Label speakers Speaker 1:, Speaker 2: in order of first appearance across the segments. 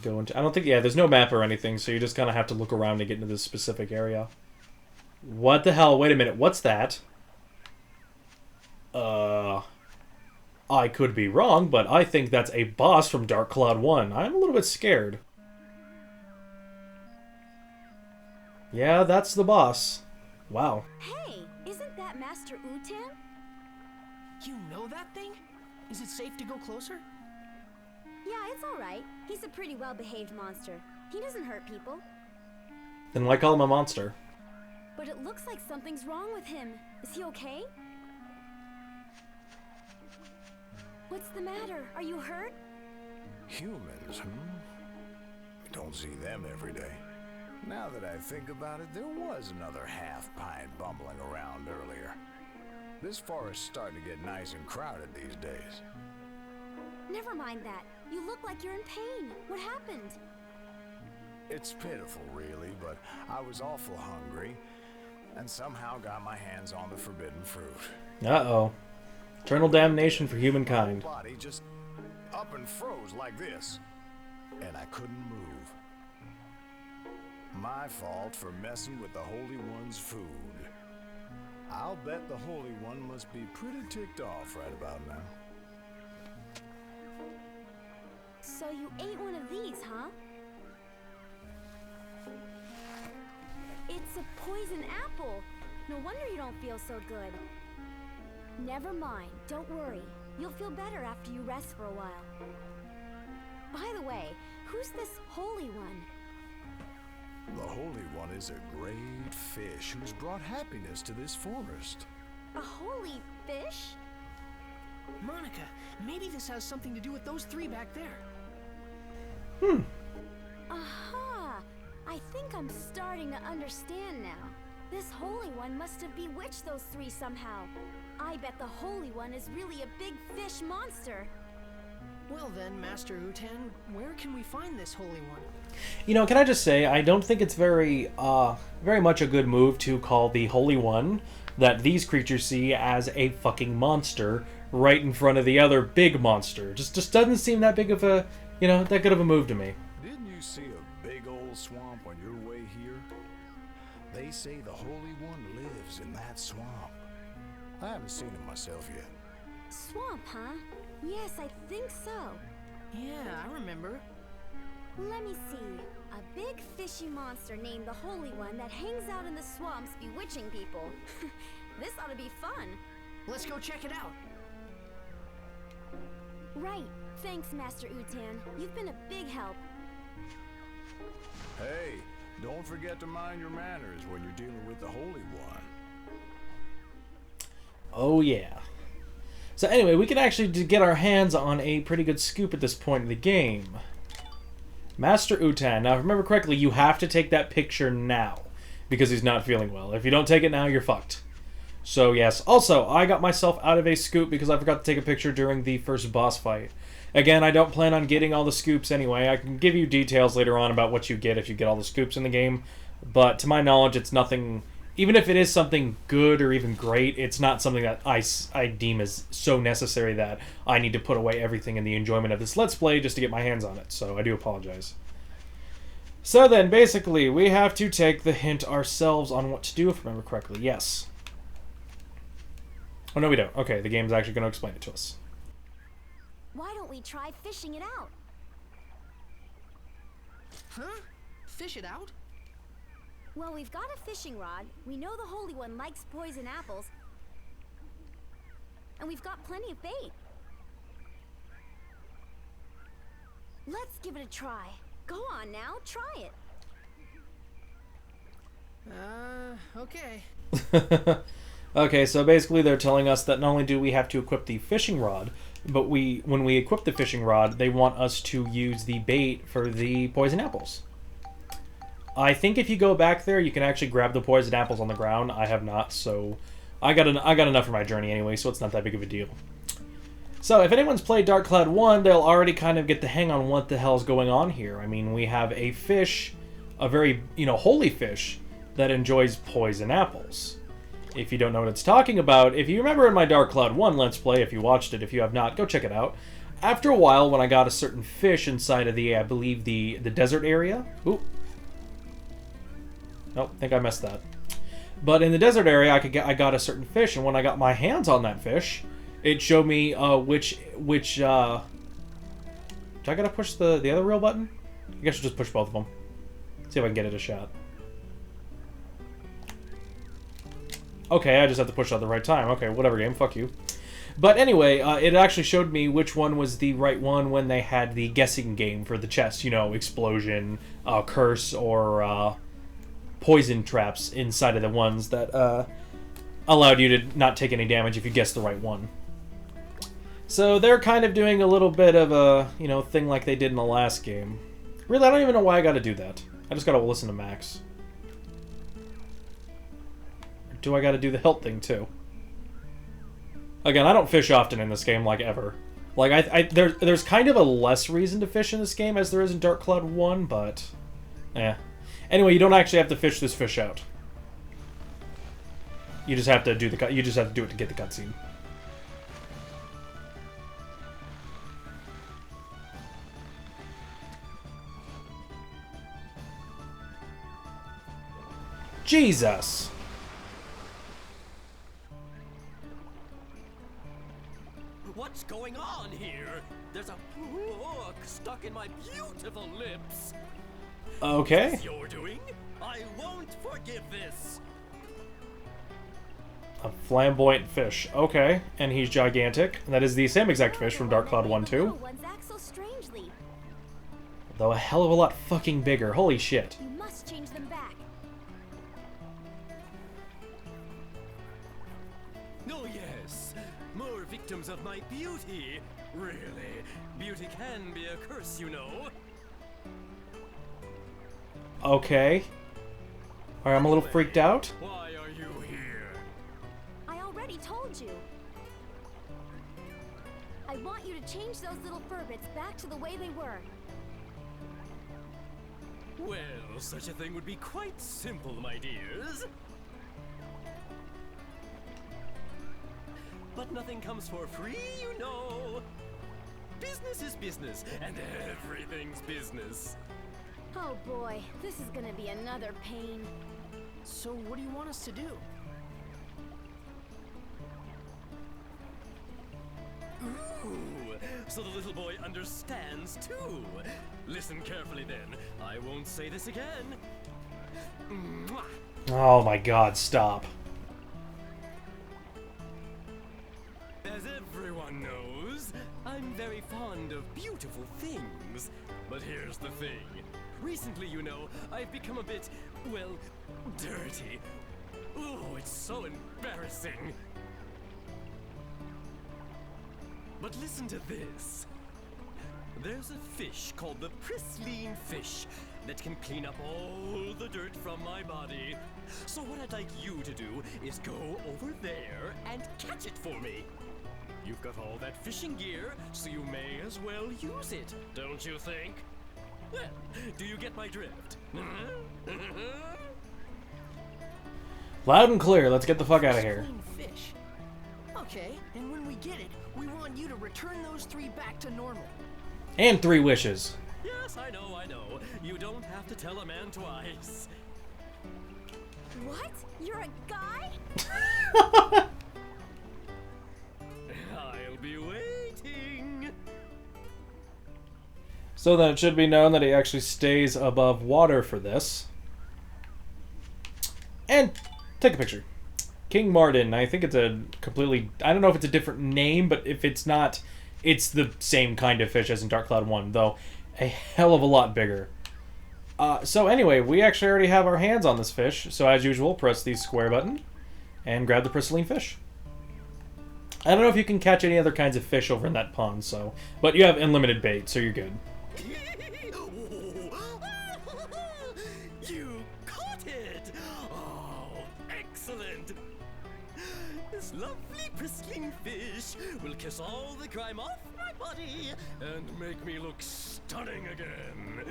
Speaker 1: Go into... I don't think... Yeah, there's no map or anything, so you just kind of have to look around to get into this specific area. What the hell? Wait a minute. What's that? I could be wrong, but I think that's a boss from Dark Cloud 1. I'm a little bit scared. Yeah, that's the boss. Wow.
Speaker 2: Hey, isn't that Master Utan?
Speaker 3: You know that thing? Is it safe to go closer?
Speaker 2: Yeah, it's alright. He's a pretty well-behaved monster. He doesn't hurt people.
Speaker 1: Then why call him a monster?
Speaker 2: But it looks like something's wrong with him. Is he okay? What's the matter? Are you hurt?
Speaker 4: Humans, Don't see them every day. Now that I think about it, there was another half-pint bumbling around earlier. This forest's starting to get nice and crowded these days.
Speaker 2: Never mind that. You look like you're in pain. What happened?
Speaker 4: It's pitiful, really, but I was awful hungry and somehow got my hands on the forbidden fruit.
Speaker 1: Uh-oh. Eternal damnation for humankind.
Speaker 4: My body just up and froze like this, and I couldn't move. My fault for messing with the Holy One's food. I'll bet the Holy One must be pretty ticked off right about now.
Speaker 2: So you ate one of these, huh? It's a poison apple. No wonder you don't feel so good. Never mind, don't worry. You'll feel better after you rest for a while. By the way, who's this Holy One?
Speaker 4: The Holy One is a great fish who's brought happiness to this forest.
Speaker 2: A holy fish?
Speaker 3: Monica, maybe this has something to do with those three back there.
Speaker 2: Aha! I think I'm starting to understand now. This Holy One must have bewitched those three somehow. I bet the Holy One is really a big fish monster.
Speaker 3: Well then, Master Utan, where can we find this Holy One?
Speaker 1: You know, can I just say, I don't think it's very much a good move to call the Holy One that these creatures see as a fucking monster right in front of the other big monster. Just doesn't seem that big of a, that good of a move to me.
Speaker 4: Didn't you see a big old swamp on your way here? They say the Holy One lives in that swamp. I haven't seen him myself yet.
Speaker 2: Swamp, huh? Yes, I think so.
Speaker 3: Yeah, I remember.
Speaker 2: Let me see. A big fishy monster named the Holy One that hangs out in the swamps bewitching people. This ought to be fun.
Speaker 3: Let's go check it out.
Speaker 2: Right. Thanks, Master Utan. You've been a big help.
Speaker 4: Hey, don't forget to mind your manners when you're dealing with the Holy One.
Speaker 1: Oh, yeah. So anyway, we can actually get our hands on a pretty good scoop at this point in the game. Master Utan. Now, if I remember correctly, you have to take that picture now because he's not feeling well. If you don't take it now, you're fucked. So, yes. Also, I got myself out of a scoop because I forgot to take a picture during the first boss fight. Again, I don't plan on getting all the scoops anyway. I can give you details later on about what you get if you get all the scoops in the game. But to my knowledge, it's nothing... Even if it is something good or even great, it's not something that I deem as so necessary that I need to put away everything in the enjoyment of this Let's Play just to get my hands on it. So I do apologize. So then, basically, we have to take the hint ourselves on what to do, if I remember correctly. Yes. Oh, no, we don't. Okay, the game's actually going to explain it to us.
Speaker 2: Why don't we try fishing it out?
Speaker 3: Huh? Fish it out?
Speaker 2: Well, we've got a fishing rod. We know the Holy One likes poison apples. And we've got plenty of bait. Let's give it a try. Go on now, try it.
Speaker 3: Okay.
Speaker 1: Okay, so basically they're telling us that not only do we have to equip the fishing rod, but when we equip the fishing rod, they want us to use the bait for the poison apples. I think if you go back there, you can actually grab the poison apples on the ground. I have not, so I got enough for my journey anyway, so it's not that big of a deal. So if anyone's played Dark Cloud 1, they'll already kind of get the hang on what the hell's going on here. I mean, we have a fish, a very, holy fish, that enjoys poison apples. If you don't know what it's talking about, if you remember in my Dark Cloud 1 Let's Play, if you watched it, if you have not, go check it out. After a while, when I got a certain fish inside of the, I believe, the desert area. Ooh. Nope, I think I messed that. But in the desert area, I got a certain fish, and when I got my hands on that fish, it showed me which do I gotta push the other reel button? I guess I'll just push both of them. See if I can get it a shot. Okay, I just have to push it at the right time. Okay, whatever, game. Fuck you. But anyway, it actually showed me which one was the right one when they had the guessing game for the chest. You know, explosion, curse, or poison traps inside of the ones that allowed you to not take any damage if you guessed the right one. So they're kind of doing a little bit of a, you know, thing like they did in the last game. Really, I don't even know why I gotta do that. I just gotta listen to Max. Or do I gotta do the hilt thing too? Again, I don't fish often in this game, like ever. Like, there's kind of a less reason to fish in this game as there is in Dark Cloud 1, but... Anyway, you don't actually have to fish this fish out. You just have to do the you just have to do it to get the cutscene. Jesus.
Speaker 5: What's going on here? There's a hook stuck in my beautiful lips.
Speaker 1: Okay.
Speaker 5: It's your doing? I won't forgive this.
Speaker 1: A flamboyant fish. Okay. And he's gigantic. And that is the same exact fish from Dark Cloud 1 too.
Speaker 2: Ones act so strangely.
Speaker 1: Though a hell of a lot fucking bigger. Holy shit.
Speaker 2: You must change them back.
Speaker 5: Oh yes, more victims of my beauty. Really, beauty can be a curse, you know.
Speaker 1: Okay. Alright, I'm a little freaked out.
Speaker 5: Why are you here?
Speaker 2: I already told you. I want you to change those little fur bits back to the way they were.
Speaker 5: Well, such a thing would be quite simple, my dears. But nothing comes for free, you know. Business is business, and everything's business.
Speaker 2: Oh boy, this is gonna be another pain.
Speaker 3: So what do you want us to do?
Speaker 5: Ooh, so the little boy understands too. Listen carefully then. I won't say this again. Mwah.
Speaker 1: Oh my god, stop.
Speaker 5: As everyone knows, I'm very fond of beautiful things. But here's the thing. Recently, you know, I've become a bit, well, dirty. Ooh, it's so embarrassing. But listen to this. There's a fish called the P13 fish that can clean up all the dirt from my body. So what I'd like you to do is go over there and catch it for me. You've got all that fishing gear, so you may as well use it, don't you think? Well, do you get my drift?
Speaker 1: Loud and clear, let's get the fuck out of here.
Speaker 3: Clean fish. Okay, and when we get it, we want you to return those 3 back to normal.
Speaker 1: And 3 wishes.
Speaker 5: Yes, I know, I know. You don't have to tell a man twice.
Speaker 2: What? You're a guy?
Speaker 5: I'll be waiting.
Speaker 1: So then it should be known that he actually stays above water for this. And take a picture. King Martin, I think it's a completely... I don't know if it's a different name, but if it's not, it's the same kind of fish as in Dark Cloud 1, though a hell of a lot bigger. So anyway, we actually already have our hands on this fish, so as usual, press the square button and grab the P13 fish. I don't know if you can catch any other kinds of fish over in that pond, so... But you have unlimited bait, so you're good.
Speaker 5: You caught it! Oh, excellent! This lovely pristine fish will kiss all the grime off my body and make me look stunning again.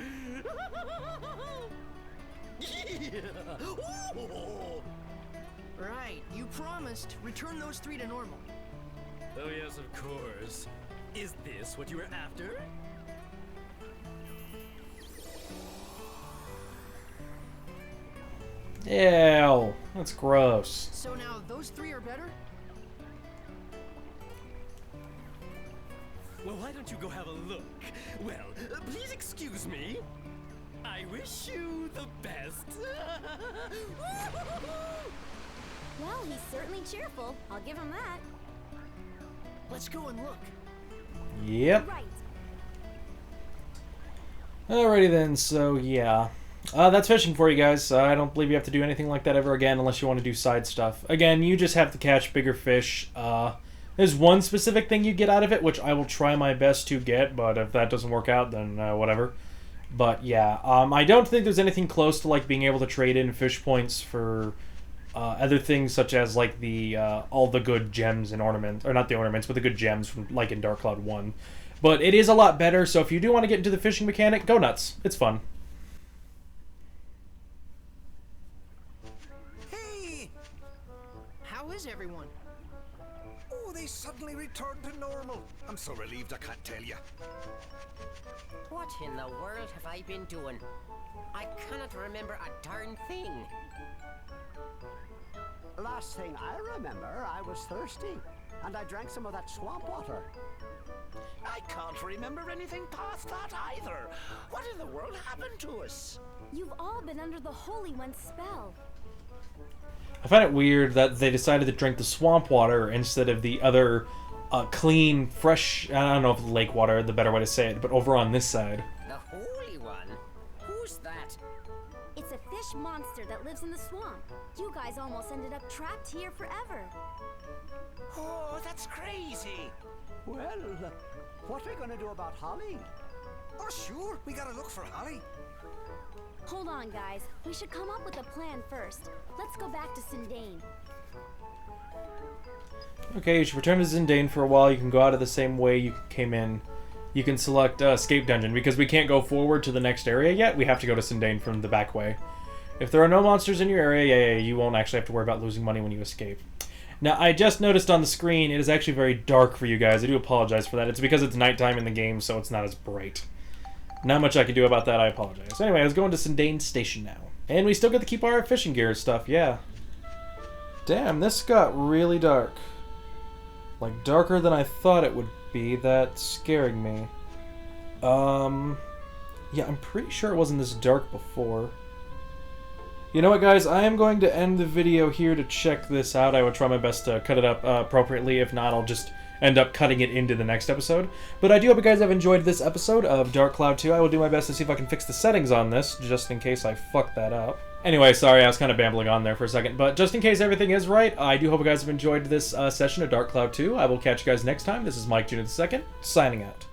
Speaker 5: Yeah. Ooh.
Speaker 3: Right, you promised. Return those 3 to normal.
Speaker 5: Oh yes, of course. Is this what you were after?
Speaker 1: Ew, that's gross.
Speaker 3: So now those three are better?
Speaker 5: Well, why don't you go have a look? Well, please excuse me. I wish you the best.
Speaker 2: Well, he's certainly cheerful. I'll give him that.
Speaker 3: Let's go and look.
Speaker 1: Yep.
Speaker 2: Right.
Speaker 1: Alrighty then, so yeah. That's fishing for you guys. I don't believe you have to do anything like that ever again unless you want to do side stuff. Again, you just have to catch bigger fish. There's one specific thing you get out of it, which I will try my best to get, but if that doesn't work out, then whatever. But yeah, I don't think there's anything close to like being able to trade in fish points for other things such as like the all the good gems and ornaments, or not the ornaments, but the good gems from like in Dark Cloud 1. But it is a lot better, so if you do want to get into the fishing mechanic, go nuts. It's fun.
Speaker 3: Hey! How is everyone?
Speaker 4: Oh, they suddenly returned to normal. I'm so relieved I can't tell you.
Speaker 6: What in the world have I been doing? I cannot remember a darn thing.
Speaker 7: Last thing I remember, I was thirsty, and I drank some of that swamp water.
Speaker 8: I can't remember anything past that either. What in the world happened to us?
Speaker 2: You've all been under the Holy One's spell.
Speaker 1: I find it weird that they decided to drink the swamp water instead of the other clean, fresh, I don't know if lake water, the better way to say it, but over on this side.
Speaker 6: The Holy One? Who's that?
Speaker 2: It's a fish monster that lives in the swamp. You guys almost ended up trapped here forever.
Speaker 8: Oh, that's crazy.
Speaker 7: Well, what are we going to do about Holly?
Speaker 4: Oh, sure. We gotta look for Holly.
Speaker 2: Hold on, guys. We should come up with a plan first. Let's go back to Sindane.
Speaker 1: Okay, you should return to Zindane for a while. You can go out of the same way you came in. You can select Escape Dungeon, because we can't go forward to the next area yet. We have to go to Sindane from the back way. If there are no monsters in your area, you won't actually have to worry about losing money when you escape. Now, I just noticed on the screen, it is actually very dark for you guys. I do apologize for that. It's because it's nighttime in the game, so it's not as bright. Not much I can do about that, I apologize. Anyway, I was going to Sindane Station now. And we still get to keep our fishing gear stuff, yeah. Damn, this got really dark. Like, darker than I thought it would be. That's scaring me. Yeah, I'm pretty sure it wasn't this dark before. You know what, guys? I am going to end the video here to check this out. I would try my best to cut it up appropriately. If not, I'll just end up cutting it into the next episode. But I do hope you guys have enjoyed this episode of Dark Cloud 2. I will do my best to see if I can fix the settings on this, just in case I fuck that up. Anyway, sorry, I was kind of babbling on there for a second, but just in case everything is right, I do hope you guys have enjoyed this session of Dark Cloud 2. I will catch you guys next time. This is Mike Jr. II, signing out.